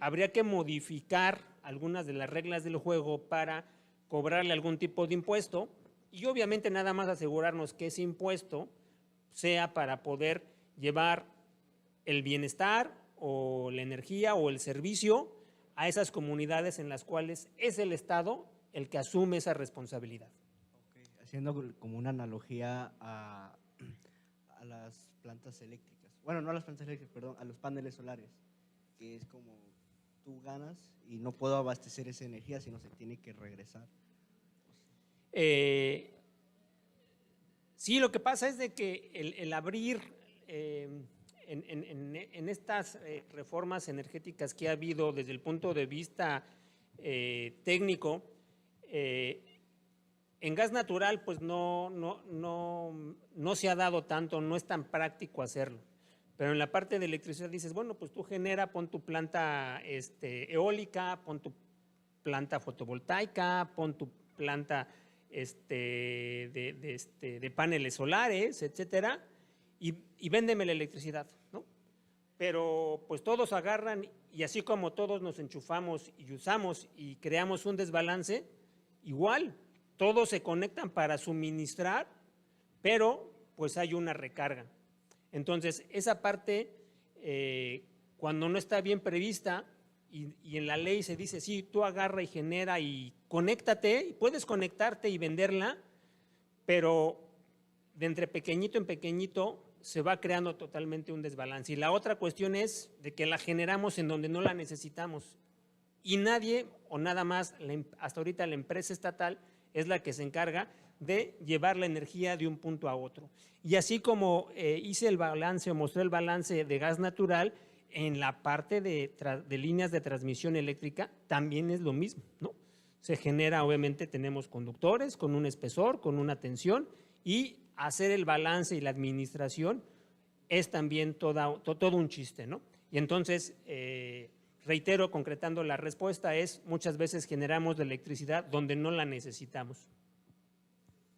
habría que modificar algunas de las reglas del juego para cobrarle algún tipo de impuesto y obviamente nada más asegurarnos que ese impuesto sea para poder llevar el bienestar o la energía o el servicio a esas comunidades en las cuales es el Estado el que asume esa responsabilidad. Okay. Haciendo como una analogía a las plantas eléctricas. Bueno, no a las plantas eléctricas, perdón, a los paneles solares, que es como tú ganas y no puedo abastecer esa energía, sino se tiene que regresar. Sí, lo que pasa es de que el abrir en estas reformas energéticas que ha habido desde el punto de vista técnico, en gas natural pues no se ha dado tanto, no es tan práctico hacerlo. Pero en la parte de electricidad dices, bueno, pues tú pon tu planta eólica, pon tu planta fotovoltaica, pon tu planta de paneles solares, etcétera, y véndeme la electricidad, ¿no? Pero pues todos agarran y así como todos nos enchufamos y usamos y creamos un desbalance, igual todos se conectan para suministrar, pero pues hay una recarga. Entonces, esa parte, cuando no está bien prevista y en la ley se dice, sí, tú agarra y genera y conéctate, y puedes conectarte y venderla, pero de entre pequeñito en pequeñito se va creando totalmente un desbalance. Y la otra cuestión es de que la generamos en donde no la necesitamos. Y nadie, o nada más, hasta ahorita la empresa estatal es la que se encarga de llevar la energía de un punto a otro. Y así como hice el balance o mostré el balance de gas natural, en la parte de líneas de transmisión eléctrica también es lo mismo, ¿no? Se genera, obviamente, tenemos conductores con un espesor, con una tensión, y hacer el balance y la administración es también todo un chiste, ¿no? Y entonces, reitero, concretando la respuesta es, muchas veces generamos la electricidad donde no la necesitamos.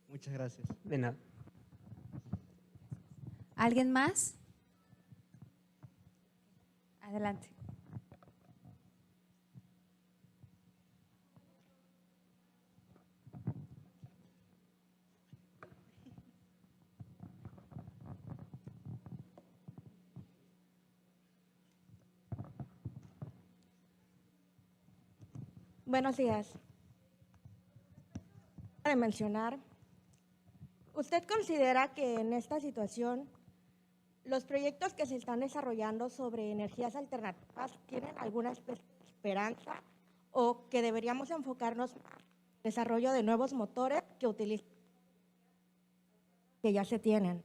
Muchas gracias. De nada. ¿Alguien más? Adelante. Buenos días. De mencionar, ¿usted considera que en esta situación los proyectos que se están desarrollando sobre energías alternativas tienen alguna esperanza o que deberíamos enfocarnos en el desarrollo de nuevos motores que ya se tienen?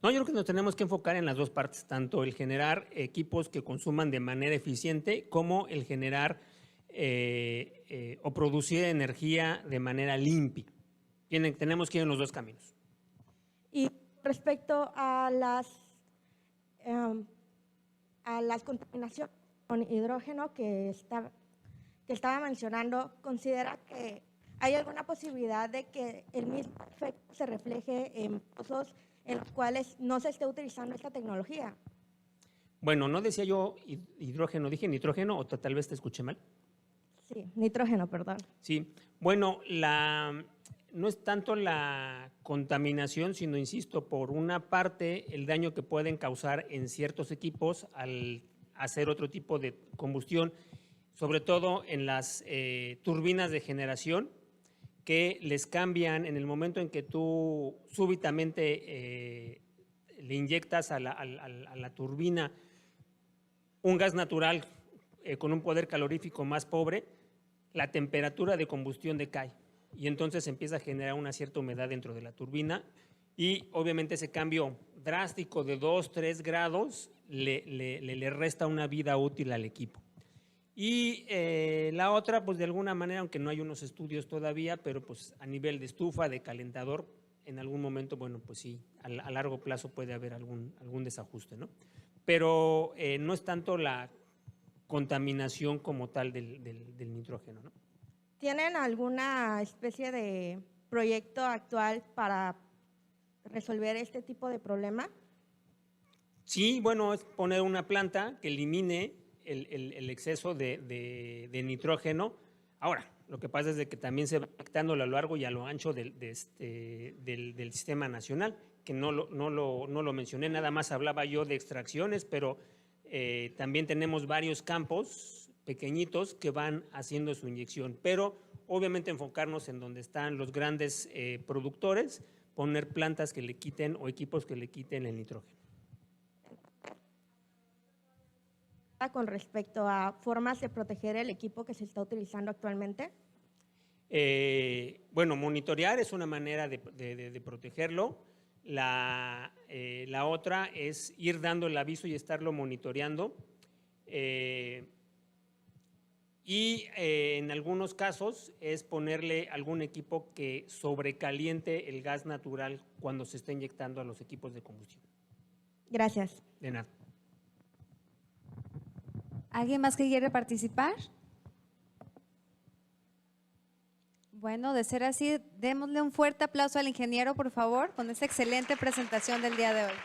No, yo creo que nos tenemos que enfocar en las dos partes, tanto el generar equipos que consuman de manera eficiente como el generar o producir energía de manera limpia. Tenemos que ir en los dos caminos. Y respecto a las contaminaciones con hidrógeno que estaba mencionando, ¿considera que hay alguna posibilidad de que el mismo efecto se refleje en pozos en los cuales no se esté utilizando esta tecnología? Bueno, no decía yo hidrógeno, dije nitrógeno, o tal vez te escuché mal. Sí, nitrógeno, perdón. Sí, bueno, no es tanto la contaminación, sino, insisto, por una parte, el daño que pueden causar en ciertos equipos al hacer otro tipo de combustión, sobre todo en las turbinas de generación, que les cambian en el momento en que tú súbitamente le inyectas a la turbina un gas natural con un poder calorífico más pobre, la temperatura de combustión decae y entonces empieza a generar una cierta humedad dentro de la turbina y obviamente ese cambio drástico de 2, 3 grados le resta una vida útil al equipo. Y la otra, pues de alguna manera, aunque no hay unos estudios todavía, pero pues a nivel de estufa, de calentador, en algún momento, bueno, pues sí, a largo plazo puede haber algún desajuste, ¿no? Pero no es tanto la contaminación como tal del nitrógeno, ¿no? ¿Tienen alguna especie de proyecto actual para resolver este tipo de problema? Sí, bueno, es poner una planta que elimine el exceso de nitrógeno. Ahora, lo que pasa es de que también se va afectando a lo largo y a lo ancho del sistema nacional, que no lo mencioné, nada más hablaba yo de extracciones, pero también tenemos varios campos pequeñitos que van haciendo su inyección, pero obviamente enfocarnos en donde están los grandes productores, poner plantas que le quiten o equipos que le quiten el nitrógeno. Con respecto a formas de proteger el equipo que se está utilizando actualmente. Bueno, monitorear es una manera de protegerlo. La otra es ir dando el aviso y estarlo monitoreando. En algunos casos es ponerle algún equipo que sobrecaliente el gas natural cuando se está inyectando a los equipos de combustión. Gracias. De nada. ¿Alguien más que quiere participar? Bueno, de ser así, démosle un fuerte aplauso al ingeniero, por favor, con esta excelente presentación del día de hoy.